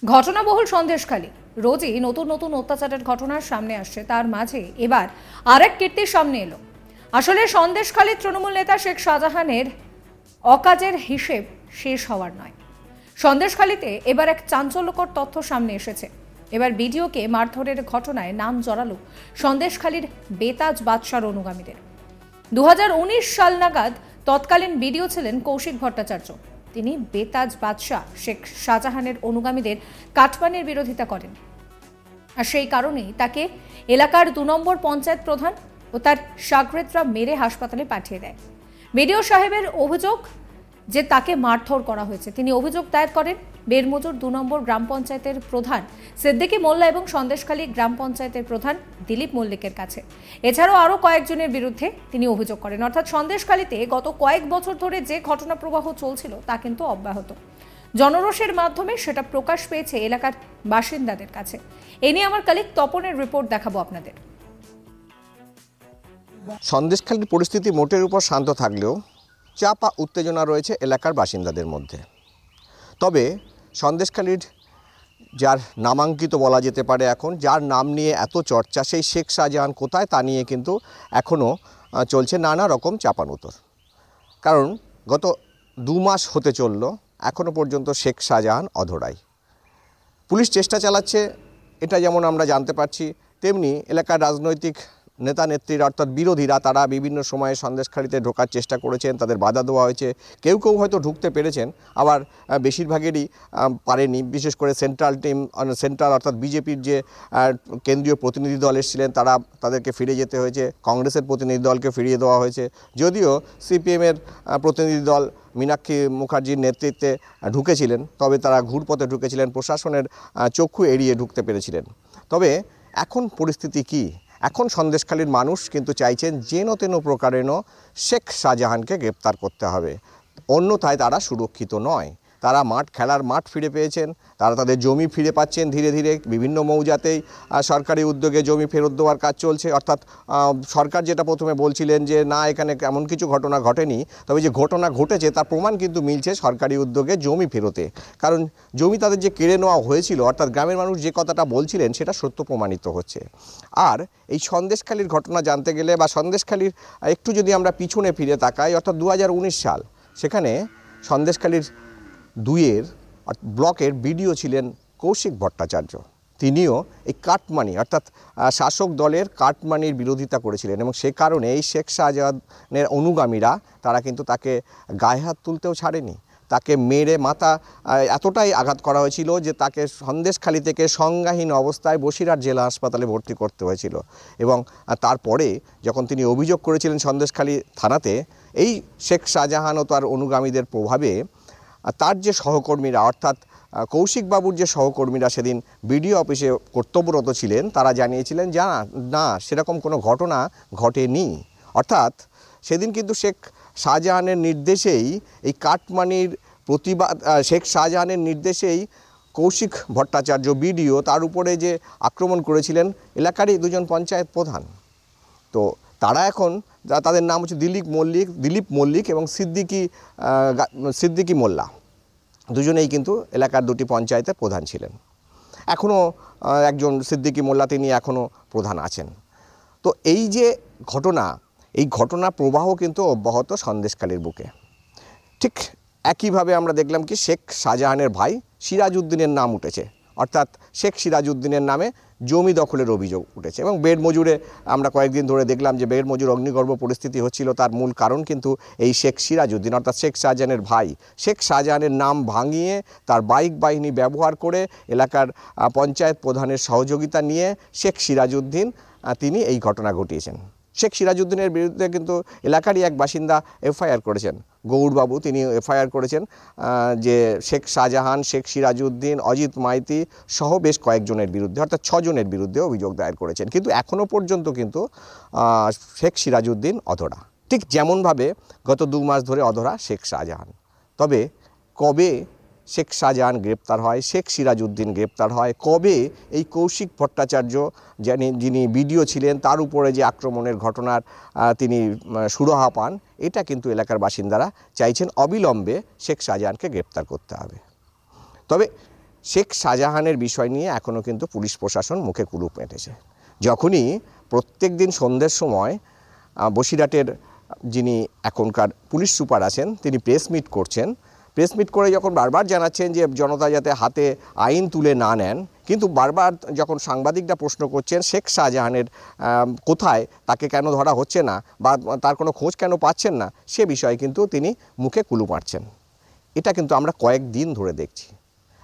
ঘটনাবহুল সন্দেশখালী রোজই নতুন নতুন অত্যাচারের ঘটনার সামনে আসছে, তার মাঝে এবার আরেক কীর্তির সামনে এলো। আসলে সন্দেশখালীর তৃণমূল নেতা শেখ শাহজাহানের অকাজের হিসেব শেষ হওয়ার নয়। সন্দেশখালীতে এবার এক চাঞ্চল্যকর তথ্য সামনে এসেছে। এবার ভিডিওকে মারধরের ঘটনায় নাম জড়ালো সন্দেশখালীর বেতাজ বাদশার অনুগামীদের। 2019 সাল নাগাদ তৎকালীন ভিডিও ছিলেন কৌশিক ভট্টাচার্য। তিনি বেতাজ বাদশাহ শেখ শাহজাহানের অনুগামীদের কাটমানির বিরোধিতা করেন, আর সেই কারণেই তাকে এলাকার 2 নম্বর পঞ্চায়েত প্রধান ও তার শাগরেদরা মেরে হাসপাতালে পাঠিয়ে দেয়। বিডিও সাহেবের অভিযোগ যে তাকে মারধর করা হয়েছে। তিনি অভিযোগ দায়ের করেন বেরমজুর 2 নম্বর গ্রাম পঞ্চায়েতের প্রধান সিদ্দিকী মোল্লা এবং সন্দেশখালী গ্রাম পঞ্চায়েতের প্রধান দিলীপ মল্লিকের কাছে। এছাড়াও আরও কয়েকজনের বিরুদ্ধে তিনি অভিযোগ করেন। অর্থাৎ সন্দেশখালীতে গত কয়েক বছর ধরে যে ঘটনা প্রবাহ চলছিল তা কিন্তু অব্যাহত। জনরোষের মাধ্যমে সেটা প্রকাশ পেয়েছে এলাকার বাসিন্দাদের কাছে। এ নিয়ে আমার কলিগ তপনের রিপোর্ট দেখাবো আপনাদের। সন্দেশখালীর পরিস্থিতি মোটের উপর শান্ত থাকলেও চাপা উত্তেজনা রয়েছে এলাকার বাসিন্দাদের মধ্যে। তবে সন্দেশখালীর যার নামাঙ্কিত বলা যেতে পারে, এখন যার নাম নিয়ে এত চর্চা, সেই শেখ শাহজাহান কোথায় তা নিয়ে কিন্তু এখনও চলছে নানা রকম চাপানুতর। কারণ গত 2 মাস হতে চলল, এখনও পর্যন্ত শেখ শাহজাহান অধরাই। পুলিশ চেষ্টা চালাচ্ছে, এটা যেমন আমরা জানতে পারছি, তেমনি এলাকার রাজনৈতিক নেতা নেত্রীরা অর্থাৎ বিরোধীরা তারা বিভিন্ন সময়ে সন্দেশখালীতে ঢোকার চেষ্টা করেছেন, তাদের বাধা দেওয়া হয়েছে। কেউ কেউ হয়তো ঢুকতে পেরেছেন, আবার বেশিরভাগেরই পারেনি। বিশেষ করে সেন্ট্রাল অর্থাৎ বিজেপির যে কেন্দ্রীয় প্রতিনিধি দল এসেছিলেন তাদেরকে ফিরে যেতে হয়েছে, কংগ্রেসের প্রতিনিধি দলকে ফিরিয়ে দেওয়া হয়েছে। যদিও সিপিএমের প্রতিনিধি দল মীনাক্ষী মুখার্জির নেতৃত্বে ঢুকেছিলেন, তবে তারা ঘুরপথে ঢুকেছিলেন, প্রশাসনের চক্ষু এড়িয়ে ঢুকতে পেরেছিলেন। তবে এখন পরিস্থিতি কি? এখন সন্দেশখালীর মানুষ কিন্তু চাইছেন যেন তেন প্রকারেণ শেখ শাহজাহানকে গ্রেপ্তার করতে হবে, অন্যথায় তারা সুরক্ষিত নয়। তারা খেলার মাঠ ফিরে পেয়েছেন, তারা তাদের জমি ফিরে পাচ্ছেন ধীরে ধীরে। বিভিন্ন মৌজাতেই সরকারি উদ্যোগে জমি ফেরত দেওয়ার কাজ চলছে। অর্থাৎ সরকার যেটা প্রথমে বলছিলেন যে না, এখানে এমন কিছু ঘটনা ঘটেনি, তবে যে ঘটনা ঘটেছে তার প্রমাণ কিন্তু মিলছে সরকারি উদ্যোগে জমি ফেরতে। কারণ জমি তাদের যে কেড়ে নেওয়া হয়েছিল, অর্থাৎ গ্রামের মানুষ যে কথাটা বলছিলেন সেটা সত্য প্রমাণিত হচ্ছে। আর এই সন্দেশখালীর ঘটনা জানতে গেলে বা সন্দেশখালীর একটু যদি আমরা পিছনে ফিরে তাকাই, অর্থাৎ 2019 সাল, সেখানে সন্দেশখালীর 2-এর ব্লকের বিডিও ছিলেন কৌশিক ভট্টাচার্য। তিনিও এই কাটমানি অর্থাৎ শাসক দলের কাটমানির বিরোধিতা করেছিলেন, এবং সে কারণে এই শেখ শাহজাহানের অনুগামীরা তারা কিন্তু তাকে গায়ে হাত তুলতেও ছাড়েনি। তাকে মেরে মাথা এতটাই আঘাত করা হয়েছিল যে তাকে সন্দেশখালী থেকে সংজ্ঞাহীন অবস্থায় বসিরহাট জেলা হাসপাতালে ভর্তি করতে হয়েছিল। এবং তারপরে যখন তিনি অভিযোগ করেছিলেন সন্দেশখালী থানাতে, এই শেখ শাহজাহান ও তার অনুগামীদের প্রভাবে তার যে সহকর্মীরা অর্থাৎ কৌশিকবাবুর যে সহকর্মীরা সেদিন বিডিও অফিসে কর্তব্যরত ছিলেন, তারা জানিয়েছিলেন যে না, সেরকম কোনো ঘটনা ঘটেনি। অর্থাৎ সেদিন কিন্তু শেখ শাহজাহানের নির্দেশেই এই কাটমানির প্রতিবাদ, শেখ শাহজাহানের নির্দেশেই কৌশিক ভট্টাচার্য বিডিও তার উপরে যে আক্রমণ করেছিলেন এলাকারই 2জন পঞ্চায়েত প্রধান। তো তারা এখন, তাদের নাম হচ্ছে দিলীপ মল্লিক এবং সিদ্দিকী মোল্লা, দুজনেই কিন্তু এলাকার 2টি পঞ্চায়েতের প্রধান ছিলেন। এখনও একজন সিদ্দিকী মোল্লা, তিনি এখনও প্রধান আছেন। তো এই যে ঘটনা, এই ঘটনা প্রবাহ কিন্তু অব্যাহত সন্দেশখালীর বুকে। ঠিক একইভাবে আমরা দেখলাম কি শেখ শাহজাহানের ভাই সিরাজউদ্দিনের নাম উঠেছে, অর্থাৎ শেখ সিরাজউদ্দিনের নামে জমি দখলের অভিযোগ উঠেছে। এবং বেড়মজুরে আমরা কয়েকদিন ধরে দেখলাম যে বেড়মজুর অগ্নিগর্ভ পরিস্থিতি হচ্ছিল, তার মূল কারণ কিন্তু এই শেখ সিরাজউদ্দিন অর্থাৎ শেখ শাহজাহানের ভাই। শেখ শাহজাহানের নাম ভাঙিয়ে তার বাইক বাহিনী ব্যবহার করে এলাকার পঞ্চায়েত প্রধানের সহযোগিতা নিয়ে শেখ সিরাজউদ্দিন তিনি এই ঘটনা ঘটিয়েছেন। শেখ সিরাজউদ্দিনের বিরুদ্ধে কিন্তু এলাকারই এক বাসিন্দা এফআইআর করেছেন, গৌরবাবু, তিনি এফআইআর করেছেন যে শেখ শাহজাহান, শেখ সিরাজউদ্দিন, অজিত মাইতি সহ বেশ কয়েকজনের বিরুদ্ধে, অর্থাৎ 6 জনের বিরুদ্ধে অভিযোগ দায়ের করেছেন। কিন্তু এখনও পর্যন্ত কিন্তু শেখ সিরাজউদ্দিন অধরা, ঠিক যেমনভাবে গত 2 মাস ধরে অধরা শেখ শাহজাহান। তবে কবে শেখ শাহজাহান গ্রেপ্তার হয়, শেখ সিরাজউদ্দিন গ্রেপ্তার হয়, কবে এই কৌশিক ভট্টাচার্য যিনি বিডিও ছিলেন তার উপরে যে আক্রমণের ঘটনার তিনি সুরাহা পান, এটা কিন্তু এলাকার বাসিন্দারা চাইছেন অবিলম্বে শেখ শাহজাহানকে গ্রেপ্তার করতে হবে। তবে শেখ শাহজাহানের বিষয় নিয়ে এখনও কিন্তু পুলিশ প্রশাসন মুখে কুলুপ মেটেছে। যখনই প্রত্যেক দিন সন্ধ্যের সময় বসিরহাটের যিনি এখনকার পুলিশ সুপার আছেন তিনি প্রেস মিট করছেন, প্রেস মিট করে যখন বারবার জানাচ্ছেন যে জনতা যাতে হাতে আইন তুলে না নেন, কিন্তু বারবার যখন সাংবাদিকরা প্রশ্ন করছেন শেখ শাহজাহানের কোথায়, তাকে কেন ধরা হচ্ছে না বা তার কোনো খোঁজ কেন পাচ্ছেন না, সে বিষয়ে কিন্তু তিনি মুখে কুলু মারছেন। এটা কিন্তু আমরা কয়েকদিন ধরে দেখছি।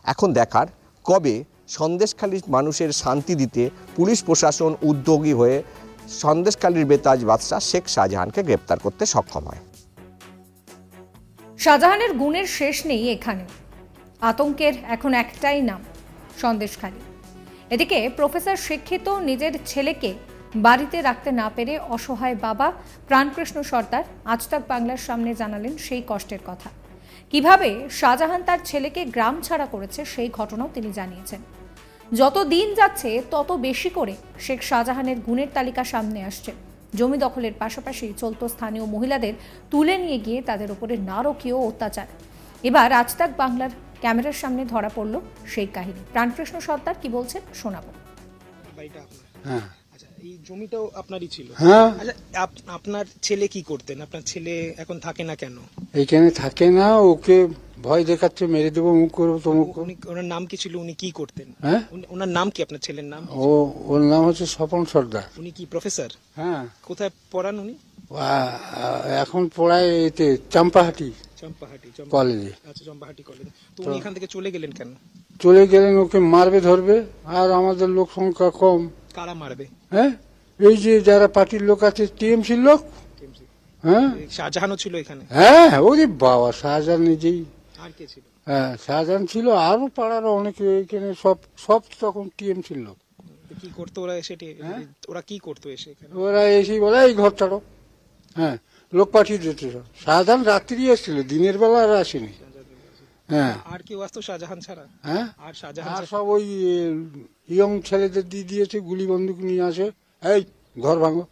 এখন দেখার কবে সন্দেশখালীর মানুষের শান্তি দিতে পুলিশ প্রশাসন উদ্যোগী হয়ে সন্দেশখালীর বেতাজ বাদশা শেখ শাহজাহানকে গ্রেপ্তার করতে সক্ষম হয়। শাহজাহানের গুণের শেষ নেই এখানে। আতঙ্কের এখন একটাই নাম, সন্দেশখালী। এদিকে প্রফেসর শিক্ষিত নিজের ছেলেকে বাড়িতে রাখতে না পেরে অসহায় বাবা প্রাণকৃষ্ণ সর্দার আজ তাক বাংলার সামনে জানালেন সেই কষ্টের কথা। কিভাবে শাহজাহান তার ছেলেকে গ্রাম ছাড়া করেছে সেই ঘটনাও তিনি জানিয়েছেন। যত দিন যাচ্ছে তত বেশি করে শেখ শাহজাহানের গুণের তালিকা সামনে আসছে। জমি দখলের পাশাপাশি চলত স্থানীয় মহিলাদের তুলে নিয়ে গিয়ে তাদের উপরে নারকীয় অত্যাচার। এবার আজ তাক বাংলার ক্যামেরার সামনে ধরা পড়ল সেই কাহিনী। প্রাণকৃষ্ণ সর্দার কি বলছেন শোনাবো। হ্যাঁ, আচ্ছা, এই জমিটাও আপনারই ছিল? হ্যাঁ। আচ্ছা, আপনার ছেলে কি করতেন? আপনার ছেলে এখন থাকে না কেন? এখানে থাকে না, ওকে ভয় দেখাচ্ছে, মেরে দেবো, মুখ করবো, তমুক করবো। ওনার নাম কি ছিল? উনি কি করতেন? হ্যাঁ, ওনার নাম কি? আপনার ছেলের নাম? ওর নাম হচ্ছে স্বপন সর্দার। উনি কি প্রফেসর? হ্যাঁ। কোথায় পড়ান উনি? এখন পড়ায় এতে চাম্পাহাটি কলেজে। আচ্ছা, চম্পাহাটি কলেজে। তো উনি এখান থেকে চলে গেলেন কেন? চলে গেলেন, ওকে মারবে ধরবে, আর আমাদের লোক সংখ্যা কম। কারা মারবে? হ্যাঁ, এই যে যারা পার্টির লোক আছে, টিএমসির লোক। হ্যাঁ, শাহজাহানও ছিল এখানে? হ্যাঁ, ওরে বাবা, শাহজাহান নিজেই। আর কে ছিল? হ্যাঁ, শাহজাহান ছিল, আরো পাড়ার অনেকে এখানে, সব তখন টিএমসির লোক। কি করতো ওরা এসে? ওরা কি করতো এসে এখানে? ওরা এসে বলে এই ঘর ছাড়ো। হ্যাঁ, লোক পাঠিয়ে দিত সব। শাহজাহান রাত্রি এসেছিল, দিনের বেলা আর আসেনি। হ্যাঁ। আর কেউ আসতো শাহজাহান ছাড়া? হ্যাঁ, আর শাহজাহান আর সব ওই ইয়ং ছেলেদের দিয়ে দিয়েছে, গুলি বন্দুক নিয়ে আসে, এই ঘর ভাঙো।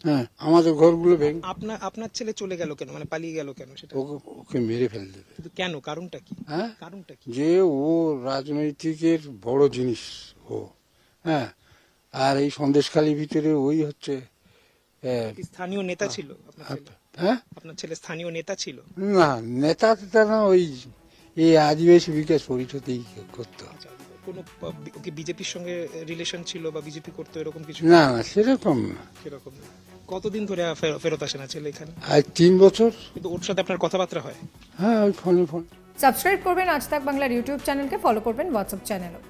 হ্যাঁ, আমাদের ঘরগুলো ভেঙে। আপনার ছেলে চলে গেল কেন, মানে পালিয়ে গেল কেন? সেটা ওকে মেরে ফেল দেবে। কিন্তু কেন? কারণটা কি? হ্যাঁ, কারণটা কি? যে ও রাজনৈতিকের বড় জিনিস ও। হ্যাঁ, আর এই সন্দেশখালীর ভিতরে ওই হচ্ছে স্থানীয় নেতা ছিল আপনার ছেলে? হ্যাঁ, আপনার ছেলে স্থানীয় নেতা ছিল? না, নেতা না, ওই এই আদিবাসী বিকাশ পরিষদেই করতো। কোনো ওকে বিজেপির সঙ্গে রিলেশন ছিল বা বিজেপি করতো এরকম কিছু? না না, সেরকম না। সেরকম না। কতদিন ধরে ফেরত আসে না ছেলে এখানে? আজ 3 বছর। কিন্তু ওর সাথে আপনার কথাবার্তা হয়? হ্যাঁ, ওই ফোন। সাবস্ক্রাইব করবেন আজ তাক বাংলার ইউটিউব চ্যানেলকে, ফলো করবেন হোয়াটসঅ্যাপ চ্যানেলও।